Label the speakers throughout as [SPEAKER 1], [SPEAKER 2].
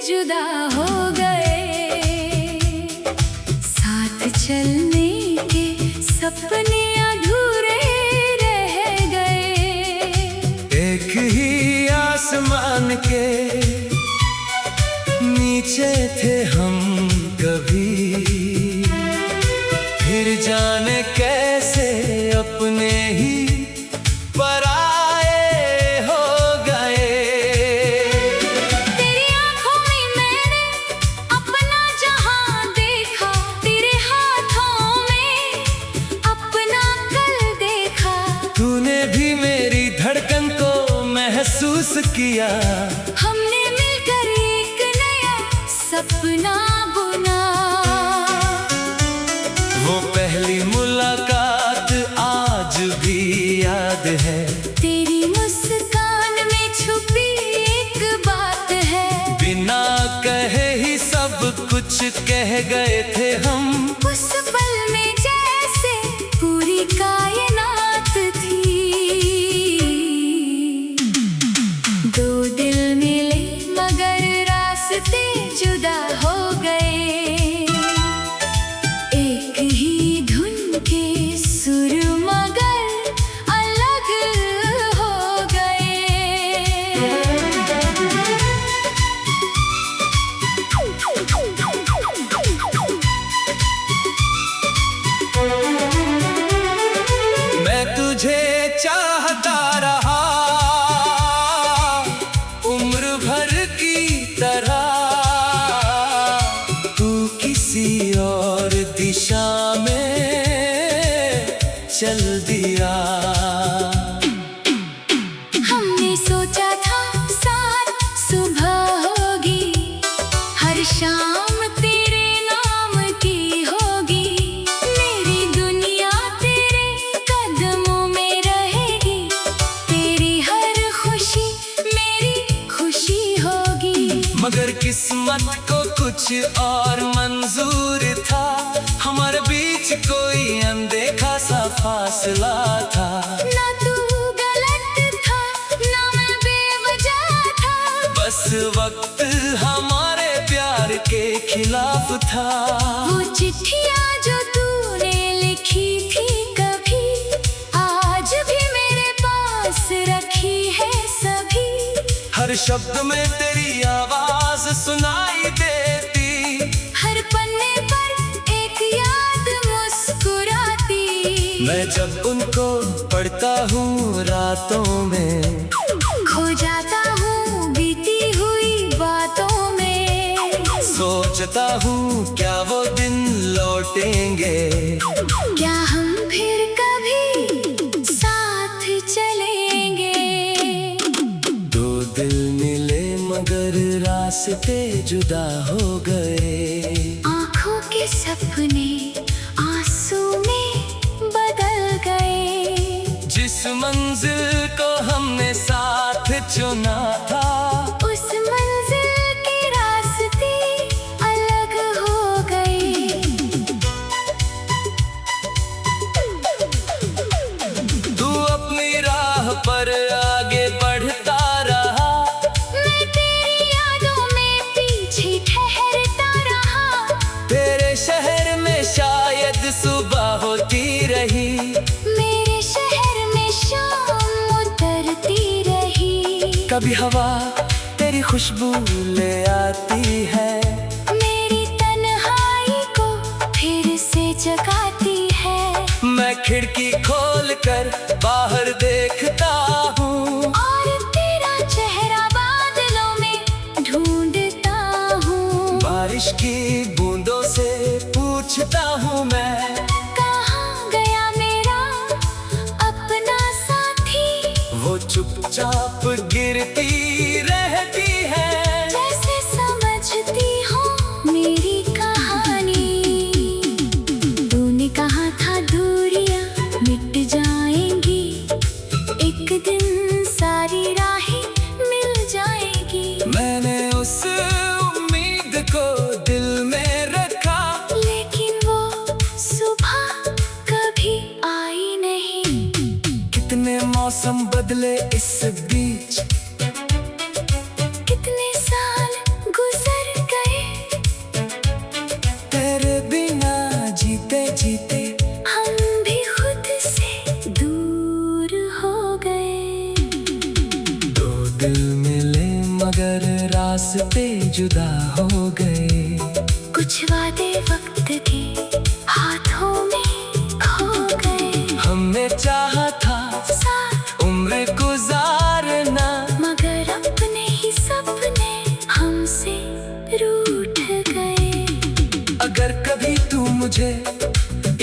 [SPEAKER 1] जुदा हो गए। साथ चलने के सपने अधूरे रह गए।
[SPEAKER 2] एक ही आसमान के नीचे थे हम कभी, फिर जाने कैसे अपने ही पराए हो गए।
[SPEAKER 1] तेरी आंखों में मैंने अपना जहां देखा, तेरे हाथों में अपना कल देखा।
[SPEAKER 2] तूने भी मेरी धड़कन को महसूस किया।
[SPEAKER 1] हमने मिलकर एक नया सपना बुना।
[SPEAKER 2] वो पहली मुलाकात आज भी याद है।
[SPEAKER 1] तेरी मुस्कान में छुपी एक बात है।
[SPEAKER 2] बिना कहे ही सब कुछ कह गए थे हम।
[SPEAKER 1] उस पल में जैसे पूरी कायनात थी। दो दिल मिले मगर रास्ते जुदा हो गए। एक ही धुन के सुर मगर अलग हो गए।
[SPEAKER 2] मैं तुझे चाहता रहा उम्र भर की तरह। तू किसी और दिशा में चल दिया।
[SPEAKER 1] हमने सोचा था साथ सुबह होगी, हर शाम तेरे नाम की होगी। मेरी दुनिया तेरे कदमों में रहेगी। तेरी हर खुशी मेरी खुशी होगी।
[SPEAKER 2] मगर किस्मत को कुछ और मंजूर था। हमारे बीच कोई अनदेखा सा फासला था।
[SPEAKER 1] ना तू गलत था ना मैं बेवजह था।
[SPEAKER 2] बस वक्त हमारे प्यार के खिलाफ था।
[SPEAKER 1] वो चिट्ठियाँ जो तूने लिखी थी कभी, आज भी मेरे पास रखी है सभी।
[SPEAKER 2] हर शब्द में तेरी आवाज सुनाई देती।
[SPEAKER 1] हर पन्ने पर एक याद मुस्कुराती।
[SPEAKER 2] मैं जब उनको पढ़ता हूँ रातों में,
[SPEAKER 1] खो जाता हूँ बीती हुई बातों में।
[SPEAKER 2] सोचता हूँ क्या वो दिन लौटेंगे।
[SPEAKER 1] क्या हम फिर कभी साथ चलेंगे।
[SPEAKER 2] दो दिल मिले मगर रास्ते जुदा हो गए।
[SPEAKER 1] आँखों के सपने आंसू में बदल गए।
[SPEAKER 2] जिस मंजिल को हमने साथ चुना था,
[SPEAKER 1] उस मंजिल के रास्ते अलग हो गए।
[SPEAKER 2] तू अपनी राह पर आगे बढ़ता रहा।
[SPEAKER 1] मैं तेरी यादों में पीछे ठहरता रहा।
[SPEAKER 2] तेरे शहर में शायद सुबह होती रही।
[SPEAKER 1] मेरे शहर में शाम उतरती रही।
[SPEAKER 2] कभी हवा तेरी खुशबू ले आती है।
[SPEAKER 1] मेरी तन्हाई को फिर से जगाती है।
[SPEAKER 2] मैं खिड़की खोल कर बाहर देखता हूँ।
[SPEAKER 1] और तेरा चेहरा बादलों में ढूंढता हूँ।
[SPEAKER 2] बारिश की बूंदों से पूछता हूँ मैं,
[SPEAKER 1] कहाँ गया मेरा अपना साथी।
[SPEAKER 2] वो चुपचाप गिरती रहती है।
[SPEAKER 1] जैसे समझती हूँ मेरी कहानी। तूने कहा था दूरियां मिट जाएंगी, एक दिन सारी राहें मिल जाएगी।
[SPEAKER 2] मैंने उस उम्मीद को दिल में रखा।
[SPEAKER 1] लेकिन वो सुबह कभी आई नहीं।
[SPEAKER 2] कितने मौसम बदले इस बीच,
[SPEAKER 1] कितने साल गुजर
[SPEAKER 2] रास्ते जुदा हो गए।
[SPEAKER 1] कुछ वादे वक्त के हाथों में खो गए।
[SPEAKER 2] हमने चाहा था
[SPEAKER 1] साथ
[SPEAKER 2] उम्र गुजारना,
[SPEAKER 1] मगर अपने ही सपने हमसे रूठ गए।
[SPEAKER 2] अगर कभी तू मुझे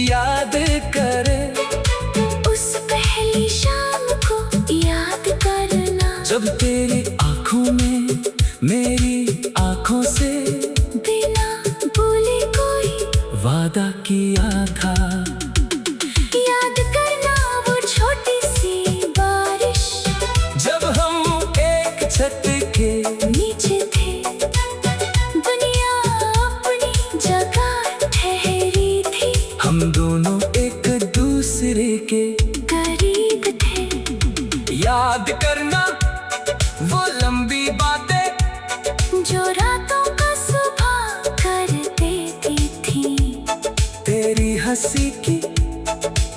[SPEAKER 2] याद करे,
[SPEAKER 1] उस पहली शाम को याद करना,
[SPEAKER 2] जब तेरी आंखों में मेरी आंखों से
[SPEAKER 1] बिना बोले कोई
[SPEAKER 2] वादा किया था।
[SPEAKER 1] याद करना वो छोटी सी बारिश,
[SPEAKER 2] जब हम एक छत के
[SPEAKER 1] नीचे थे, दुनिया अपनी जगह ठहरी थी।
[SPEAKER 2] हम दोनों एक दूसरे के
[SPEAKER 1] करीब थे।
[SPEAKER 2] याद करना वो लंबी बातें,
[SPEAKER 1] जो रातों का सुबह कर देती थी।
[SPEAKER 2] तेरी हंसी की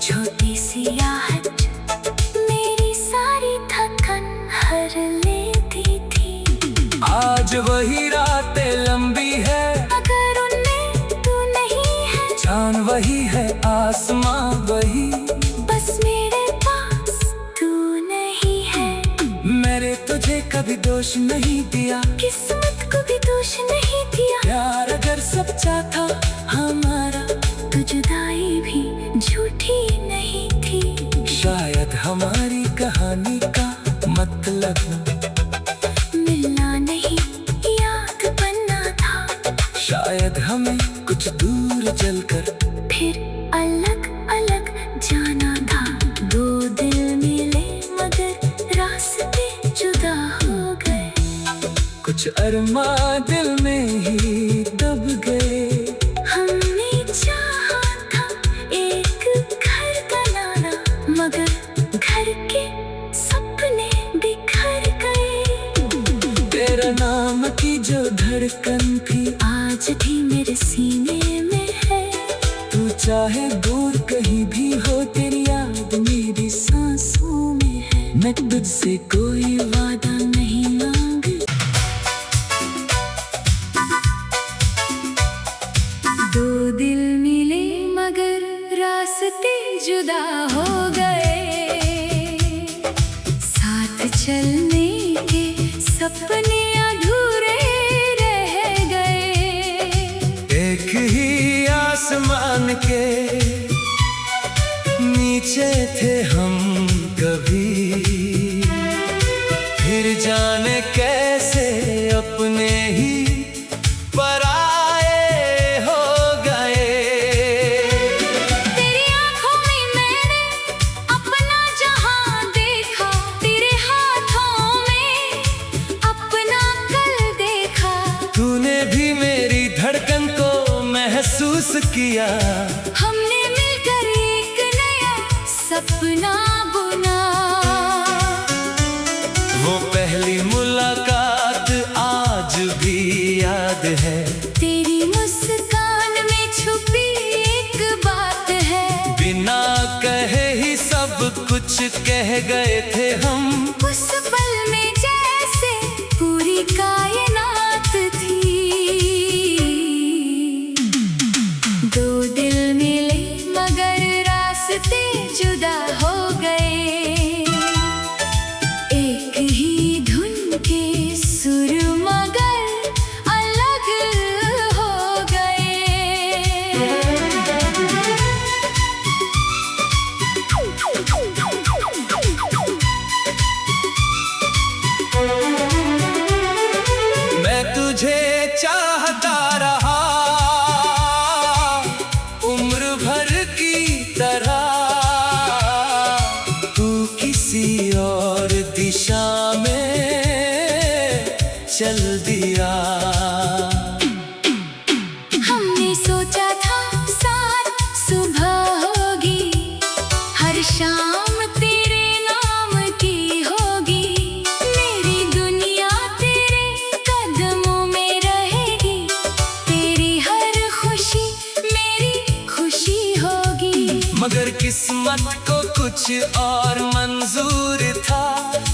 [SPEAKER 1] छोटी सी आहट मेरी सारी थकन हर लेती थी।
[SPEAKER 2] आज वही रातें लंबी है,
[SPEAKER 1] अगर उनमें तू नहीं है,
[SPEAKER 2] चांद वही है आसमां वही,
[SPEAKER 1] बस मेरे पास तू नहीं है।
[SPEAKER 2] मैंने तुझे कभी दोष नहीं दिया,
[SPEAKER 1] किस्मत को भी दोष नहीं दिया।
[SPEAKER 2] प्यार अगर सच्चा था हमारा,
[SPEAKER 1] तो जुदाई भी झूठी नहीं थी।
[SPEAKER 2] शायद हमारी कहानी का मतलब
[SPEAKER 1] मिलना नहीं याद बनना था।
[SPEAKER 2] शायद हमें कुछ दूर चलकर
[SPEAKER 1] फिर अलग अलग जाना था। दो दिल मिले मगर रास्ते जुदा हो गए।
[SPEAKER 2] कुछ अरमा दिल में ही दब गए।
[SPEAKER 1] हमने चाहा था एक घर बनाना, मगर घर के सपने बिखर गए।
[SPEAKER 2] तेरा नाम की जो धड़कन थी
[SPEAKER 1] आज भी मेरे सीने में है।
[SPEAKER 2] तू चाहे दूर कहीं भी हो, तेरी याद मेरी सांसों में है। मैं तुझसे कोई वादा नहीं मांगती।
[SPEAKER 1] दो दिल मिले मगर रास्ते जुदा हो गए। साथ चलने के सपने अधूरे रह गए।
[SPEAKER 2] एक ही आसमान के नीचे थे हम कभी, फिर जाने कैसे अपने ही पराए हो गए।
[SPEAKER 1] तेरी आंखों में मैंने अपना जहां देखा, तेरे हाथों में अपना कल देखा।
[SPEAKER 2] तूने भी मेरी धड़कन को महसूस किया।
[SPEAKER 1] हमने मिलकर एक नया सपना बुना।
[SPEAKER 2] वो पहली मुलाकात आज भी याद है।
[SPEAKER 1] तेरी मुस्कान में छुपी एक बात है।
[SPEAKER 2] बिना कहे ही सब कुछ कह गए थे हम।
[SPEAKER 1] उस पल में जैसे पूरी कायनात थी। दो दिल मिले मगर रास्ते जुदा हो गए। एक ही धुन के सुर मगर अलग हो गए।
[SPEAKER 2] मैं तुझे चाहता रहा उम्र भर की तरह। तू किसी और दिशा में चल दिया।
[SPEAKER 1] हमने सोचा था साथ सुबह होगी, हर शाम तेरे नाम की होगी। मेरी दुनिया तेरे कदमों में रहेगी। तेरी हर खुशी मेरी खुशी होगी।
[SPEAKER 2] मगर किस्मत को कुछ और मंजूर था,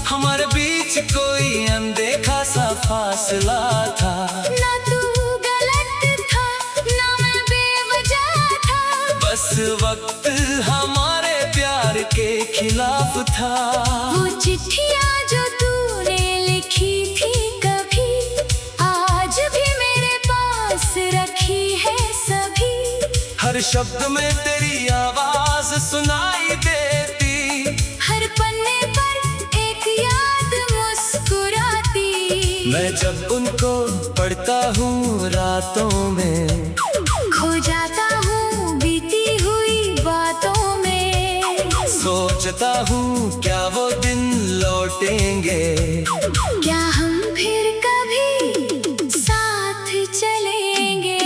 [SPEAKER 2] हमारे बीच कोई अनदेखा सा फासला था।
[SPEAKER 1] ना तू गलत था ना मैं बेवजह था,
[SPEAKER 2] बस वक्त हमारे प्यार के खिलाफ था।
[SPEAKER 1] वो चिट्ठियाँ जो तूने लिखी थी कभी, आज भी मेरे पास रखी है सभी।
[SPEAKER 2] हर शब्द में तेरी आवाज सुनाई देती,
[SPEAKER 1] हर पन्ने पर एक याद मुस्कुराती।
[SPEAKER 2] मैं जब उनको पढ़ता हूँ रातों में,
[SPEAKER 1] खो जाता हूँ बीती हुई बातों में।
[SPEAKER 2] सोचता हूँ क्या वो दिन लौटेंगे,
[SPEAKER 1] क्या हम फिर कभी साथ चलेंगे।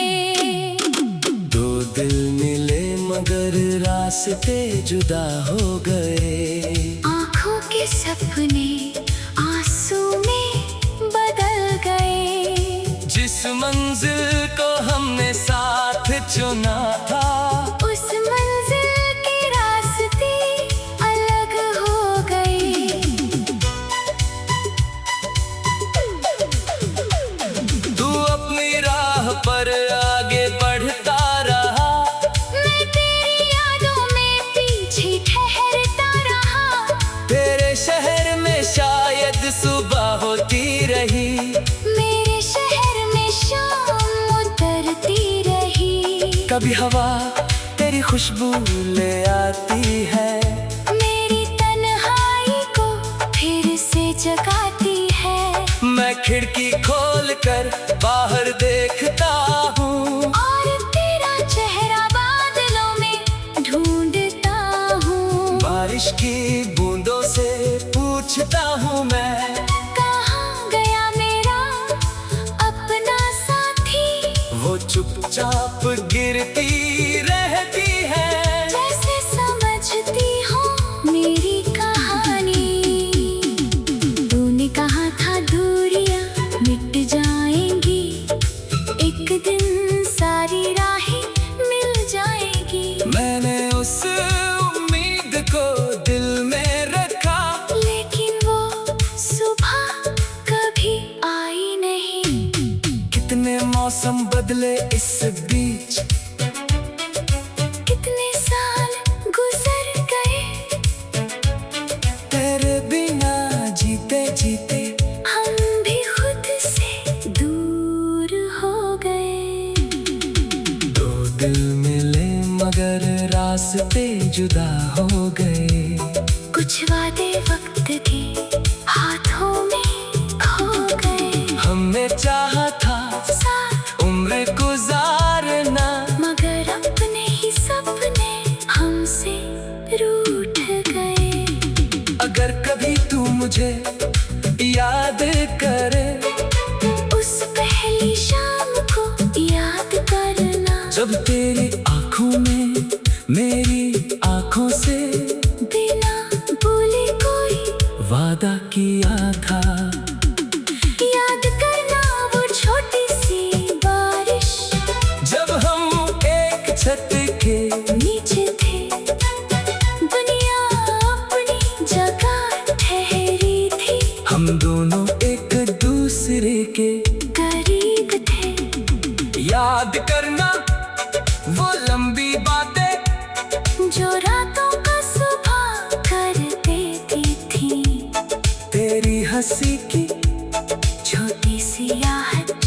[SPEAKER 2] दो दिल मिले मगर रास्ते जुदा हो गए।
[SPEAKER 1] आँखों के सपने आंसू में बदल गए।
[SPEAKER 2] जिस मंजिल को हमने साथ चुना था,
[SPEAKER 1] उस मंजिल के रास्ते अलग हो गए।
[SPEAKER 2] तू अपनी राह पर आगे बढ़ता रहा,
[SPEAKER 1] मैं तेरी यादों में पीछे ठहरता रहा।
[SPEAKER 2] तेरे शहर में शायद सुबह होती रही,
[SPEAKER 1] मेरे शहर में शाम उतरती रही।
[SPEAKER 2] कभी हवा तेरी खुशबू ले आती है,
[SPEAKER 1] मेरी तन्हाई को फिर से जगाती है।
[SPEAKER 2] मैं खिड़की खोल कर बाहर देखता हूँ,
[SPEAKER 1] और तेरा चेहरा बादलों में ढूंढता हूँ।
[SPEAKER 2] बारिश की बूंदों से पूछता हूँ मैं,
[SPEAKER 1] कहाँ गया मेरा अपना साथी।
[SPEAKER 2] वो चुपचाप गिरती रहती है,
[SPEAKER 1] जैसे समझती हूँ मेरी कहानी। तूने कहा था दूरियां मिट जाएंगी, एक दिन सारी राहें मिल जाएगी।
[SPEAKER 2] मैंने उस उम्मीद को दिल में रखा,
[SPEAKER 1] लेकिन वो सुबह कभी आई नहीं।
[SPEAKER 2] कितने मौसम बदले इस बीच,
[SPEAKER 1] कितने साल गुजर गए।
[SPEAKER 2] तेरे बिना जीते जीते
[SPEAKER 1] हम भी खुद से दूर हो गए।
[SPEAKER 2] दो दिल मिले मगर रास्ते जुदा हो गए।
[SPEAKER 1] कुछ वादे वक्त के हाथों में खो गए।
[SPEAKER 2] हमने चाहा था
[SPEAKER 1] साथ
[SPEAKER 2] उम्र गुजारना,
[SPEAKER 1] मगर अपने ही सपने हमसे रूठ गए।
[SPEAKER 2] अगर कभी तू मुझे याद करे,
[SPEAKER 1] उस पहली शाम को याद करना,
[SPEAKER 2] जब तेरी आंखों में मेरी आंखों से
[SPEAKER 1] बिना बोले कोई
[SPEAKER 2] वादा किया था।
[SPEAKER 1] याद करना वो छोटी सी बारिश,
[SPEAKER 2] जब हम एक छत के
[SPEAKER 1] नीचे थे। दुनिया अपनी जगह ठहरी थी,
[SPEAKER 2] हम दोनों एक दूसरे के
[SPEAKER 1] करीब थे।
[SPEAKER 2] याद करना वो लंबी बातें,
[SPEAKER 1] जो रातों का सुबह कर देती थी।
[SPEAKER 2] तेरी हंसी की
[SPEAKER 1] छोटी सी आहट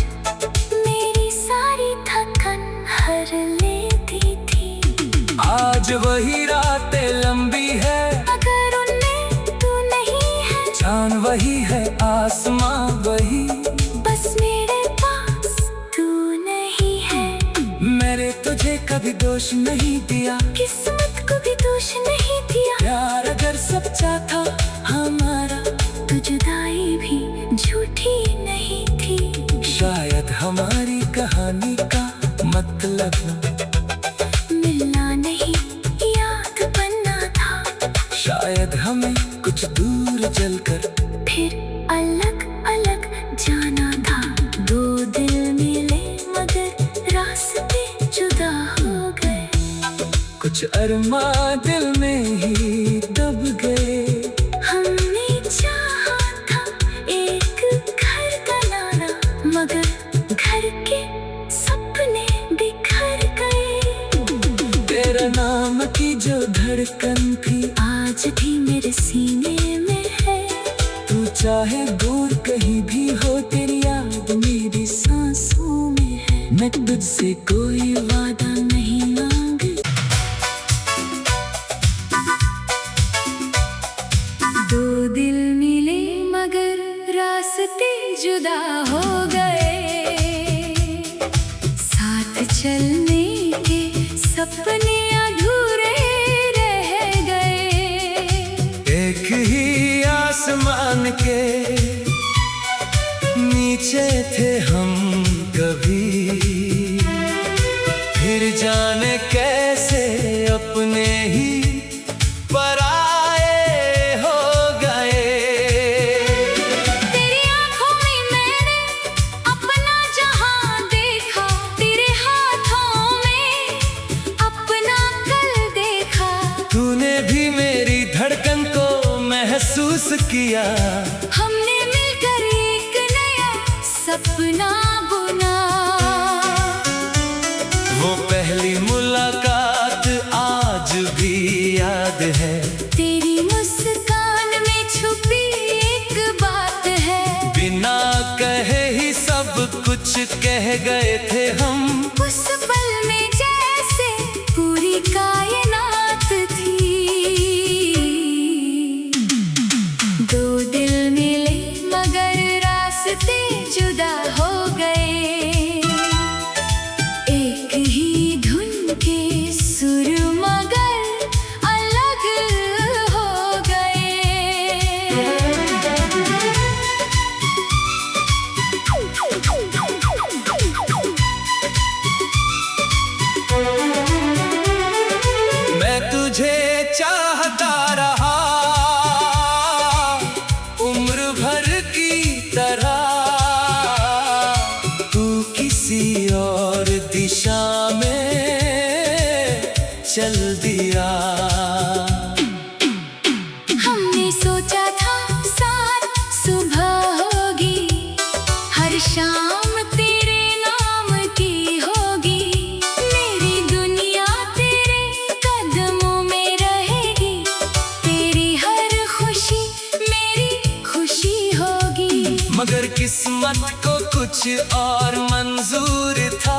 [SPEAKER 1] मेरी सारी थकन हर लेती थी।
[SPEAKER 2] आज वही रातें लंबी है,
[SPEAKER 1] अगर उनमें तू नहीं है,
[SPEAKER 2] चांद वही है आसमां वही,
[SPEAKER 1] बस मेरे पास तू नहीं है।
[SPEAKER 2] मैंने तुझे कभी दोष नहीं दिया,
[SPEAKER 1] किस्मत को भी दोष नहीं दिया।
[SPEAKER 2] प्यार अगर सच्चा था हमारा,
[SPEAKER 1] तो जुदाई भी झूठी नहीं थी।
[SPEAKER 2] शायद हमारी कहानी का मतलब
[SPEAKER 1] मिलना नहीं याद बनना था।
[SPEAKER 2] शायद हमें कुछ दूर चलकर
[SPEAKER 1] फिर अलग अलग जाना था। दो दिल मिले मगर रास्ते जुदा हो गए।
[SPEAKER 2] कुछ अरमां दिल में ही भी आज भी मेरे सीने में है। तू चाहे दूर कहीं भी हो, तेरी याद मेरी सांसों में है। मैं तुझसे कोई वादा नहीं मांगी।
[SPEAKER 1] दो दिल मिले मगर रास्ते जुदा हो गए, साथ चलने के सपने अधूरे रह गए।
[SPEAKER 2] एक ही आसमान के नीचे थे हम कभी, फिर जाने कैसे अपने ही पराए हो गए।
[SPEAKER 1] तेरी आंखों में मैंने अपना जहां देखा, तेरे हाथों में अपना कल देखा।
[SPEAKER 2] तूने भी मेरी धड़कन को महसूस किया।
[SPEAKER 1] हमने मिलकर एक नया सपना बुना।
[SPEAKER 2] वो पहली मुलाकात आज भी याद है।
[SPEAKER 1] तेरी मुस्कान में छुपी एक बात है।
[SPEAKER 2] बिना कहे ही सब कुछ कह गए थे हम।
[SPEAKER 1] उस पल में जैसे पूरी कायनात थी। दो दिल मिले मगर रास्ते जुदा हो गए, एक ही धुन के सुर मगर अलग हो गए।
[SPEAKER 2] मैं तुझे चाहता रहा उम्र भर की तरह। तू किसी और दिशा में चल दिया।
[SPEAKER 1] हमने सोचा था साथ सुबह होगी, हर शाम तेरे नाम की होगी। मेरी दुनिया तेरे कदमों में रहेगी, तेरी हर खुशी मेरी खुशी होगी।
[SPEAKER 2] मगर किस्मत को कुछ और मंजूर था।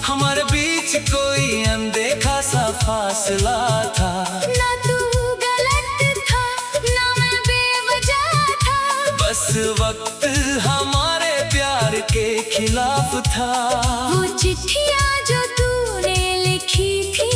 [SPEAKER 2] हमारे बीच कोई अनदेखा सा फासला था।
[SPEAKER 1] ना तू गलत था ना मैं बेवजह था,
[SPEAKER 2] बस वक्त हमारे प्यार के खिलाफ था।
[SPEAKER 1] वो चिट्ठियाँ जो तूने लिखी थी